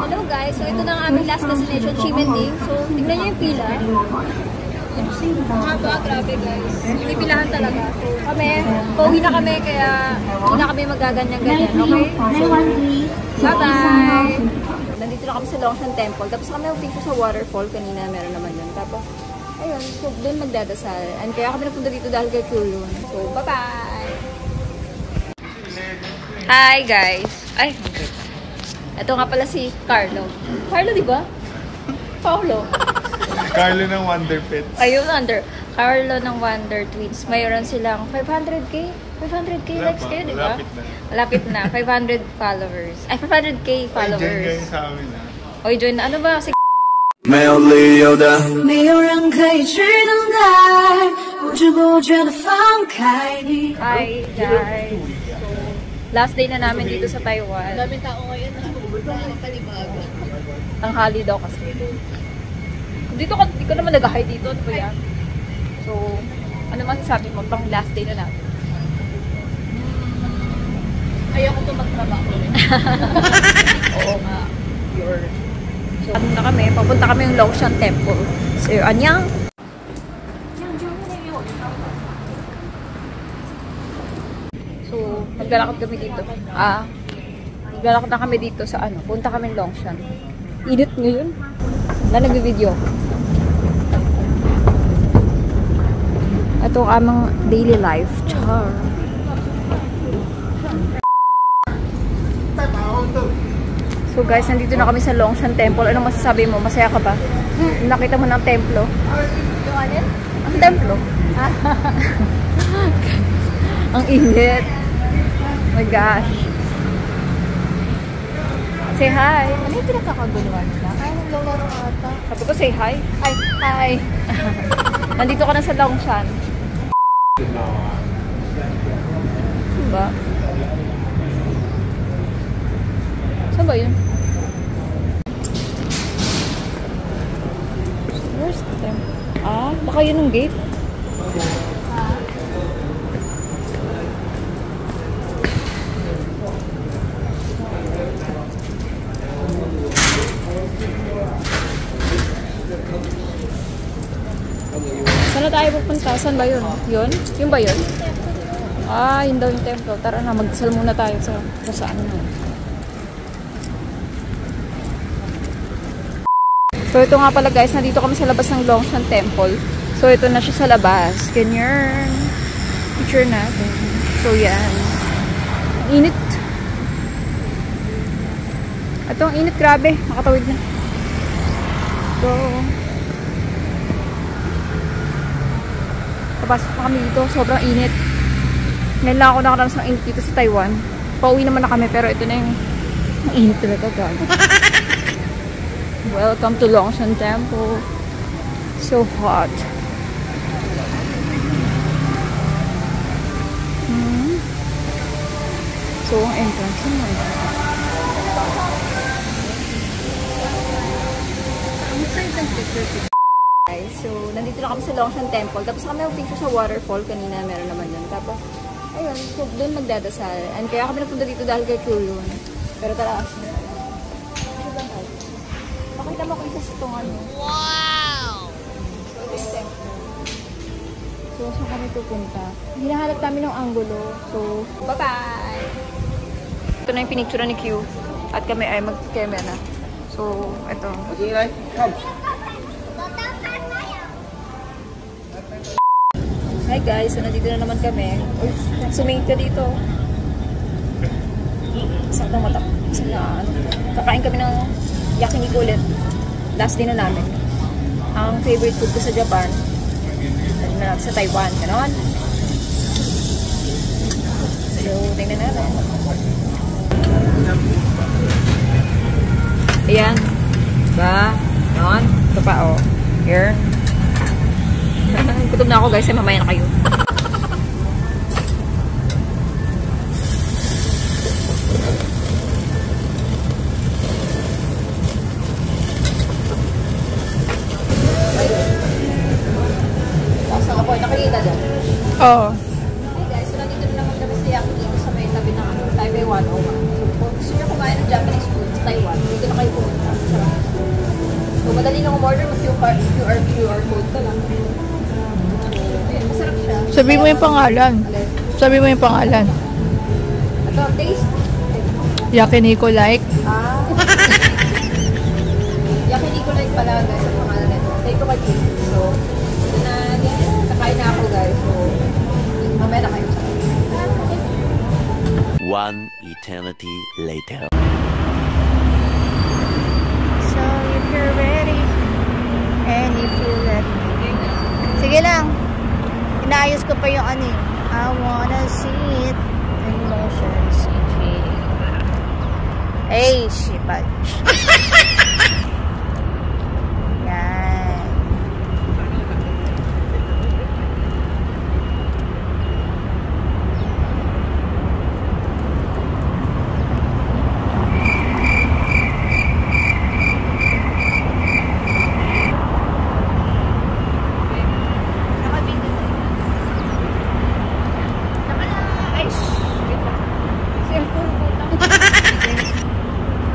Hello guys, so ito na ang aming last destination, Ximending. So, tignan nyo yung pila. Grabe guys. Pinipilahan talaga. So, pauwi na kami, kaya hindi na kami magaganyan-ganyan. Okay? So, bye-bye! Nandito na kami sa Longshan Temple. Tapos kami mag-picture sa waterfall. Kanina meron naman yun. Tapos, ayun, so doon magdadasal. And kaya kami napunta dito dahil kay Kulun. So, bye-bye! Hi guys! Ay, okay. Ito nga pala si Carlo. Carlo, di ba? Paulo. Carlo ng Wonder Pets. Ayun, Carlo ng Wonder Tweets. Mayroon silang 500k? 500k likes kayo, di ba? Malapit na. 500 followers. Ay, 500k followers. Ay, join kayo sa amin, ha? Oy, join na. Ano ba? Sige. 没有理由的，没有人可以去等待，不知不觉的放开你。 Hi, guys. Last day na namin dito sa Taiwan. Daming tao ngayon na panibago. Tanghali daw kasi. Dito ka, di ka naman nag-hi dito. Ano ba yan? So, ano masasabi mo? Pang last day na natin. Ayoko to magtrabaho. Oo nga. So, ano na kami? Papunta kami yung Longshan Temple. So, anyang? So, naglalakad kami dito. Naglalakad na kami dito sa ano. Punta kami Longshan. Init ngayon. Wala nag-video. Ito ang aming daily life. Char. So guys, nandito na kami sa Longshan Temple. Anong masasabi mo? Masaya ka ba? Nakita mo ng templo? Yung ano? Ang templo? Ang init. Oh my gosh. Say hi. Ano yung pinagkakaguluhan ka? Ay, naglalaro ata. Sabi ko say hi. Ay, hi. Nandito ka na sa Longshan. Diba? Saan ba yun? Where's the temple? Baka yun ang gate. Saan na tayo pupunta? Saan ba yun? Yun? Yun ba yun? Yun daw yung templo. Tara na, magdasal muna tayo sa saan na. So, ito nga pala guys, nandito kami sa labas ng Longshan Temple. So, ito na siya sa labas. Ganyan. Picture natin. So, yan. Init. Ito ang init, grabe. Nakatawid na. So, papasok na kami dito. Sobrang init. Ngayon lang ako nakaranas ng init dito sa Taiwan. Pauwi naman na kami, pero ito na yung init talaga, gago. Welcome to Longshan Temple. So hot. So, ang entrance naman. Guys, so, nandito na kami sa Longshan Temple. Tapos kami mag-picture sa waterfall. Kanina meron naman yun. Tapos, ayun, so, doon magdadasal. And kaya kami napunta dito dahil kay Kulun. Pero tara, pakita mo ko isa sa itong ano. Wow! So, ito yung temple. So, saan kami pupunta? Hinahanap namin ng angulo. So, bye-bye! Ito na yung pinicture ni Q. At kami ay mag-keme na. So, ito. Hi guys! So, nandito na naman kami. Uy, sumingit ka dito. Sakto mata. Kakain kami ng yakiniku ulit. Last day na namin. Ang favorite food ko sa Japan. Sa Taiwan. Ganon. So, tingnan natin. Ayan. Ba? Ganon. Ito pa, oh. Here. Gutom na ako guys. Mamaya na kayo. Nakikita dyan? Oo. Hi guys, so nandito na naman kami sa yakiniku sa may tabi ng Taipei 101. So kung gusto nyo kumain ng Japanese food sa Taiwan, dito na kayo pumunta. order mo QR code ka lang. Ayun, masarap siya. Sabi mo yung pangalan. Sabi mo yung pangalan. Ito, taste. Yakiniku like. Yakiniku like pala guys ang pangalan nito. Take ko kay taste. So, ito na yan. Kakain na ako guys. So, mamaya na kayo sa akin. One eternity later. So, if you're ready, and if you let me. Sige lang. Inaayos ko pa yung ano eh. I wanna see it. Emotions in feeling. Hey, shipage. Yan.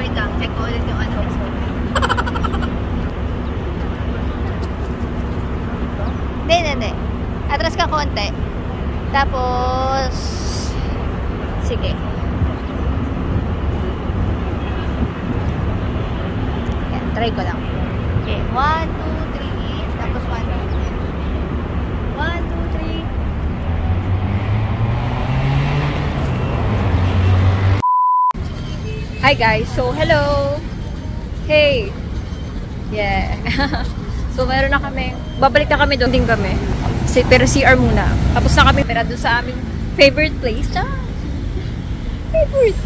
Wait lang, check ko ulit yung ano. Hindi. Atras ka konti. Tapos, sige. Yan, try ko lang. Okay, 1, 2, 3. Tapos 1, 2, 3. 1, 2, 3. Hi guys! So, hello! Hey! Yeah! So, meron na kami. Babalik na kami doon din kami. Pero CR muna. Tapos na kami pera doon sa aming favorite place. Favorite!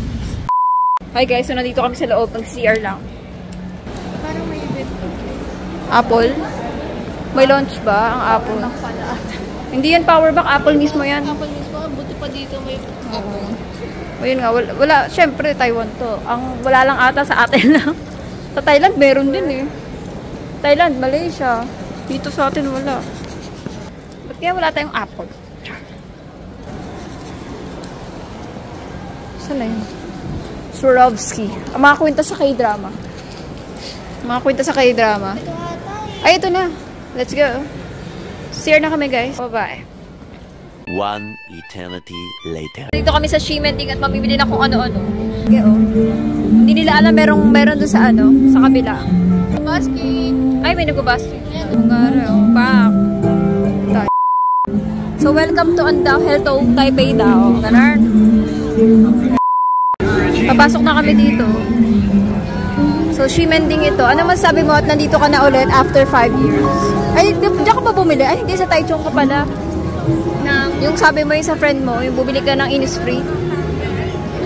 Hi guys! So, nandito kami sa loob. Mag-CR lang. Parang may event to. Apple? May launch ba ang Apple? Hindi yan power bank. Apple mismo yan. Apple mismo, buti pa dito may Apple. Ayun nga, wala, syempre Taiwan to. Ang wala lang ata sa atin lang. Sa Thailand meron din eh. Thailand, Malaysia. Dito sa atin wala. Ba't kaya wala tayong Apple? Saan na yun? Swarovski. Ang mga kwenta sa K-drama. Mga kwenta sa K-drama. Ay, ito na. Let's go. CR na kami guys. Bye-bye. One eternity later. Dito kami sa Ximending at mamimili na kung ano-ano. Okay, oh. Hindi nila alam merong doon sa ano, sa kabila. Basket! Ay, may nag-basket. Pak. So, welcome to Andao, Helto, Taipei daw. Ganun. Papasok na kami dito. So, Ximending ito. Ano masabi mo at nandito ka na ulit after 5 years? Ay, diyan ka ba bumili? Ay, hindi sa Taichung ka pala. Yung sabi mo yung sa friend mo, yung bumili ka ng Innisfree.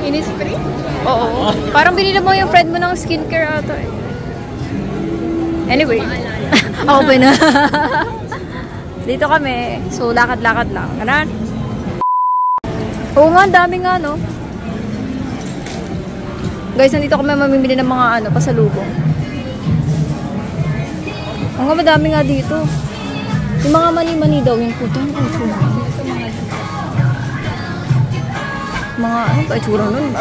Innisfree? Oo. Parang binili mo yung friend mo ng skincare ata eh. Anyway. Ako pa na. Dito kami. So, lakad-lakad lang. Ganon. Oo nga, ang dami nga, no? Guys, nandito kami mamimili ng mga ano, pasalubong. Ang nga, madami nga dito. Yung mga mani-mani daw, yung putong mga ano ba itsura nun?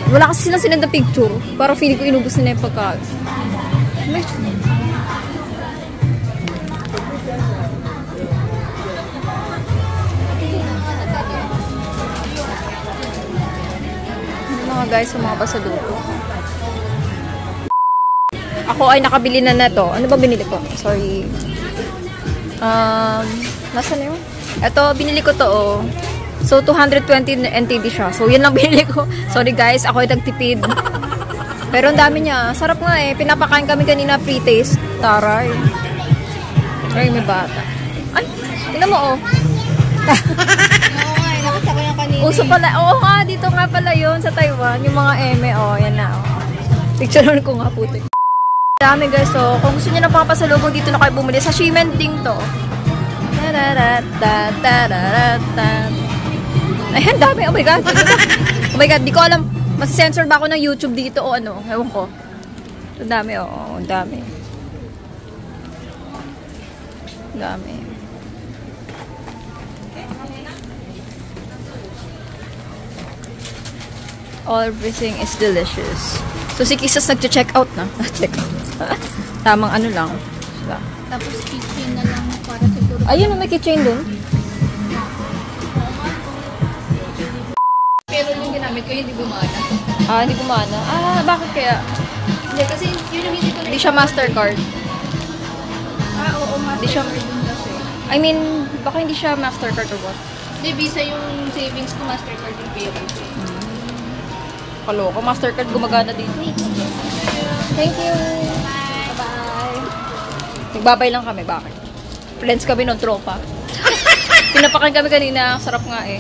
Wala kasi silang sinenda picture. Parang feeling ko inubos nila yung pagkain. May mga guys, yung mga pasalubong. Ako ay nakabili na to. Ano ba binili ko? Sorry. Nasaan na yun? Ito, binili ko to, oh. So, 220 NTD siya. So, yun lang binili ko. Sorry guys, ako ay nagtipid. Pero ang dami niya. Sarap nga eh. Pinapakain kami kanina pre-taste. Taray. Ay, may bata. Ay, tingnan mo, oh. Oo nga, nakita ko yung kanina. Uso pala. Oo nga, dito nga pala yun sa Taiwan. Yung mga eme, oh. Yan na, oh. Picture ko nga puti. Dami guys, so kung gusto niyo ng papasalubong dito na kayo bumili sa Ximending to. Ayan, dami. Oh my god. Oh my god, di ko alam mas-censor ba ako ng YouTube dito o ano. Ewan ko. Ang dami, oh. Ang dami. Dami. Everything is delicious. So si Kisas nag-check out na. Check out. Tamang ano lang. So, ba? Tapos kitchen na lang para siguro. Ayun, may keychain dun. Pero yung ginamit ko, hindi gumana. Ah, hindi gumana. Ah, bakit kaya? Hindi, kasi yun yung hindi ko Hindi siya Mastercard. Oo, Hindi siya- dun kasi. I mean, baka hindi siya Mastercard or what? Hindi, Visa yung savings ko, Mastercard yung pera. Kaloka, Mastercard gumagana dito. Thank you. Bye-bye. Nagbabay lang kami, bakit? Friends kami nun, tropa. Pinapakan kami kanina, sarap nga eh.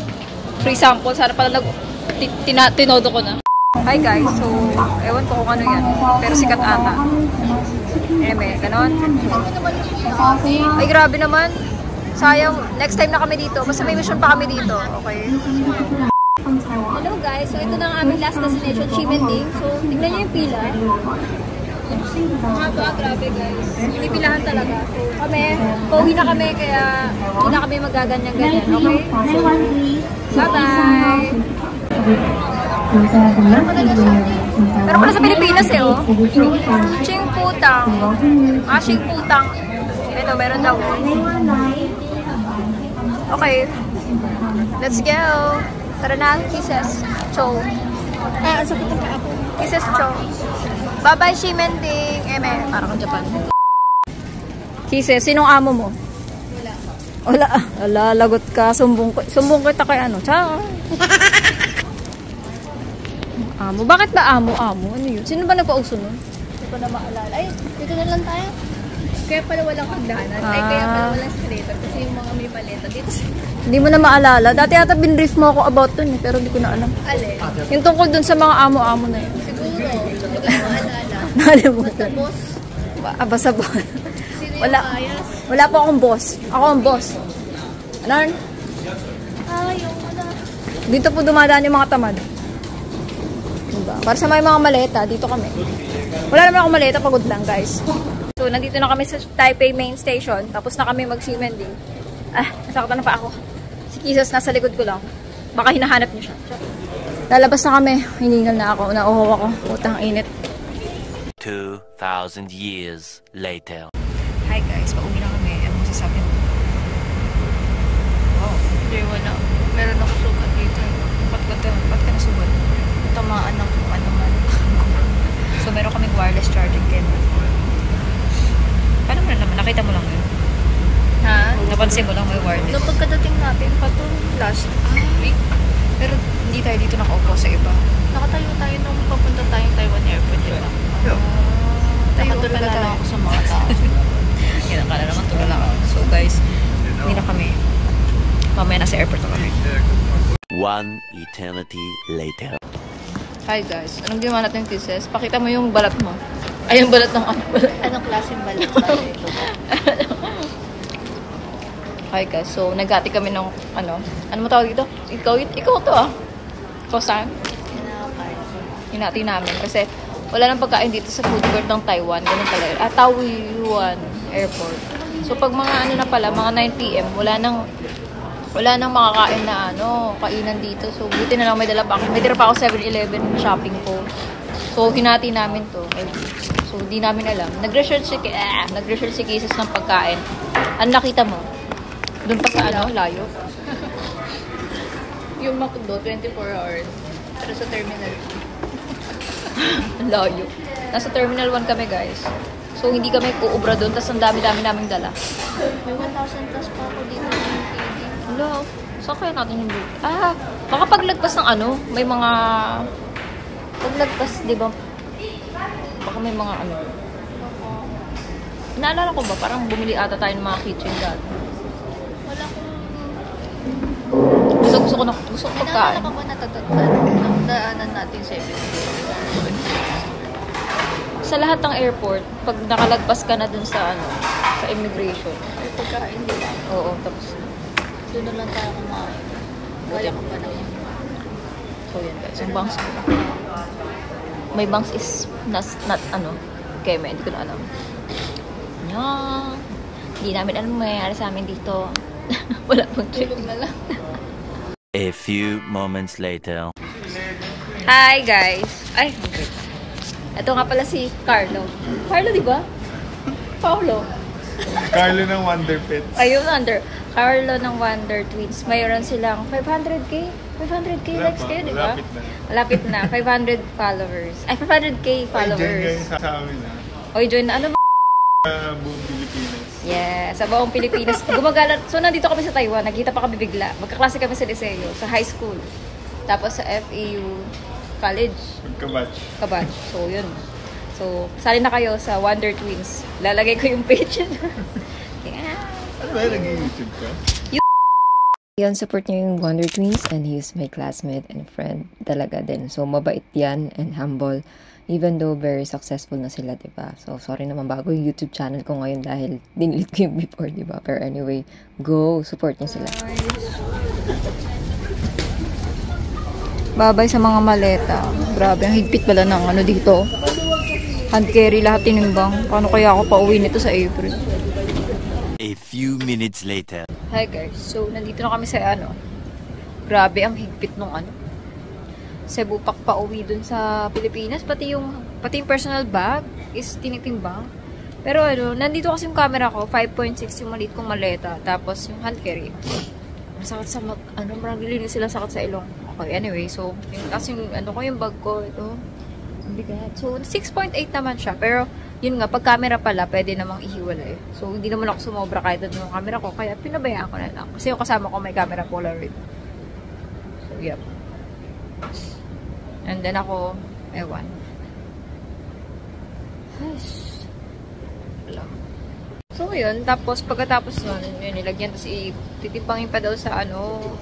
Free sample, sana pala tinodo ko na. Hi guys, so, ewan ko kung ano yan. Pero sikat ata. Ganon. Ay, grabe naman. Sayang, next time na kami dito. Basta may mission pa kami dito. Okay? Hello guys, so ito na ang aming last destination, Chimending. So, tignan niyo yung pila. Mga grabe guys. Pinipilahan talaga. So, kami, pauwi na kami, kaya hindi na kami magaganyan-ganyan. Okay? So, bye-bye! Pero pala sa Pilipinas eh, oh. Ching putang. Ching putang. Ito, meron daw. Okay. Let's go. Tara na, kisses. Chow. Sakit na ako. Kisses, chow. Bye-bye, Shimending. Para kang Japan. Kisses, sinong amo mo? Wala. Wala, lagot ka. Sumbong kita kay ano. Ciao. Amo. Bakit ba amo? Ano yun? Sino ba nagpauso nun? Hindi ko na maalala. Ay, dito na lang tayo. Kaya pala walang hagdanan. Ay, kaya pala walang escalator. Kasi yung mga may paleta dito. Hindi mo na maalala. Dati ata binrief mo ako about dun eh, pero hindi ko na alam. Alin? Yung tungkol dun sa mga amo-amo na yun. Siguro. Hindi ko na maalala. Nalimutan. Boss. Basta boss. Sino yung Wala. ayas? Wala po akong boss. Ako ang boss. Ano? Yung wala. Dito po dumadaan yung mga tamad. Diba? Para sa mga maleta, dito kami. Wala naman akong maleta, pagod lang guys. So, nandito na kami sa Taipei Main Station. Tapos na kami mag-Ximending. Nasaktan na pa ako. Si Kisses nasa likod ko lang. Baka hinahanap niyo siya. Lalabas na kami. Hiningal na ako. Nauhaw ako. Putang init. 2,000 years later. Hi guys, pauwi na kami. Ano mo sasabi mo? Oh, hindi, wala. Meron ako sugat dito. Ba't ka nasugat? Tamaan ng kung ano man. So, meron kaming wireless charging cable. Paano mo na naman? Nakita mo lang yun? Ha? Napansin mo lang may wireless. Nung pagkadating natin pa to last week, Pero hindi tayo dito nakaupo sa iba. nakatayo tayo nung papunta tayong Taiwan Airport. Yun lang. Nakatulala lang ako sa mga tao. Yan, akala naman tulala ako. So guys, hindi na kami. Mamaya nasa airport na kami. One eternity later. Hi guys, anong ginawa natin Kisses? Pakita mo yung balat mo. Ay, yung balat ng ano. Anong klaseng balat tayo? Hi guys, so nagati kami ng ano mo tawag dito? Ikaw to ah. Ikaw saan? Hinati namin kasi wala nang pagkain dito sa food court ng Taiwan. Ganun talaga. Taoyuan Airport. So pag mga ano na pala, mga 9 PM, wala nang makakain na kainan dito. So buti na lang may dala pa ako. May dala pa ako 7-Eleven shopping ko. So hinati namin to. So di namin alam. Nag-research si Kisses ng pagkain. Ano nakita mo? Doon pa sa layo. Yung McDo, 24 hours. Pero sa terminal. Layo. Nasa Terminal 1 kami guys. So hindi kami uubra doon. Tapos ang dami-dami naming dala. May 1,000 plus pa ako dito ng KD. Hello. Saan kaya natin yung buti? Baka paglagpas ng may mga... Paglagpas, di ba? Baka may mga Naalala ko ba? Parang bumili ata tayo ng mga kitchen dati. Wala akong... Gusto ko pagkain. Naalala ka ba natatandaan? Daanan natin sa Sa lahat ng airport, pag nakalagpas ka na dun sa sa immigration. May pagkain, di ba? Oo, tapos Doon na lang tayo kumain. Wala ka pa naman. so yan guys. Yung banks ko. May banks is not keme, hindi ko na alam. Hindi namin alam mayayari sa amin dito. Wala pong trip. Tulog na lang. A few moments later. Hi guys! Ay, okay. Ito nga pala si Carlo. Carlo, di ba? Paolo. Carlo ng Wonder Pets. Ayun, Carlo ng Wonder Twins. Mayroon silang 500k? 500k Wala likes pa, kayo, di ba? malapit na. Malapit na. 500 followers. Ay, 500k Ay, followers. dyan guys sa amin ha. Oy, join na. Ano ba? Buong Pilipinas. Yeah, sa buong Pilipinas. Gumagala. So, nandito kami sa Taiwan. Nagkita pa kami bigla. Magkaklase kami sa Liceo, sa high school. Tapos sa FEU College. Magkabatch. Kabatch. So, yun. So, sali na kayo sa Wonder Twins. Lalagay ko yung page. Yeah. Ano ba, nag-YouTube ka? Yan, support niya yung Wonder Twins and he's my classmate and friend talaga din. So, mabait yan and humble. Even though very successful na sila, diba? So, sorry naman bago yung YouTube channel ko ngayon dahil dinilit ko yung before, diba? Pero anyway, go! Support niyo sila. Babay sa mga maleta. Grabe, ang higpit pala ng ano dito. Hand carry, lahat tinimbang. Paano kaya ako pauwi nito sa April? A few minutes later. Hi guys, so nandito na kami sa ano. Grabe, ang higpit nung ano. Cebu Pack pa uwi dun sa Pilipinas, pati yung personal bag is tinitimbang. Pero ano, nandito kasi yung camera ko, 5.6 yung maliit kong maleta, tapos yung hand carry. Masakit sa marang nilinis sila sakit sa ilong. Okay, anyway, so kasi yung ano ko yung bag ko, ito. Ang bigat. So 6.8 naman siya, pero yun nga, pag camera pala, pwede namang ihiwalay. So, hindi naman ako sumobra kahit doon yung camera ko. Kaya, pinabayaan ko na lang. Kasi yung kasama ko may camera Polaroid. So, yep. And then ako, ewan. Wala. So, yun. Tapos, pagkatapos nun, yun, nilagyan. Tapos, titipangin pa daw sa,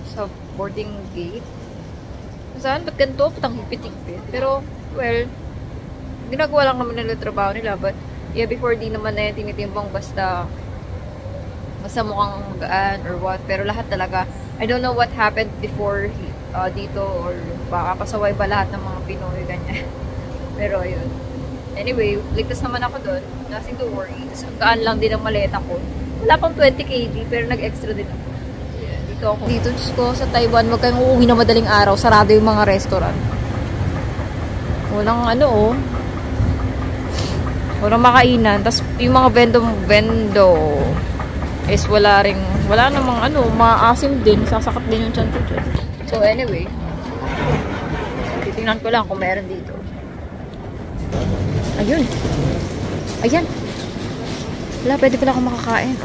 sa boarding gate. Saan? Ba't ganito? Patang hipit-hipit. Pero, well, ginagawa lang naman nila trabaho nila, but yeah, before di naman na yan tinitimbang basta mukhang gaan or what, pero lahat talaga, I don't know what happened before dito, or baka pasaway ba lahat ng mga Pinoy, ganyan. Pero yun, anyway, ligtas naman ako doon, nothing to worry. So, gaan lang din ang maleta ko, wala pang 20 kg, pero nag-extra din ako. Yeah, dito ako. Dito, Diyos ko, sa Taiwan, wag kayong uuwi na madaling araw, sarado yung mga restaurant. Walang walang makainan. Tapos, yung mga vendo is wala namang maasim din. Sasakat din yung tiyan ko dyan. So, anyway. Titingnan ko lang kung meron dito. Ayun. Ayan. Wala, pwede pala akong makakain.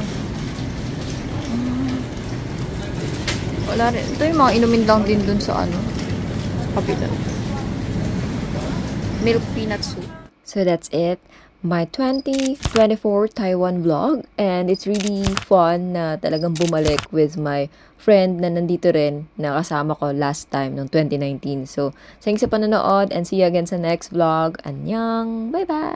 Wala rin. Ito yung mga inumin lang din dun sa kapitan. Milk peanut soup. So, that's it. My 2024 Taiwan vlog, and it's really fun na talagang bumalik with my friend na nandito rin na kasama ko last time noong 2019. So, thanks sa panonood and see you again sa next vlog. Annyeong! Bye-bye!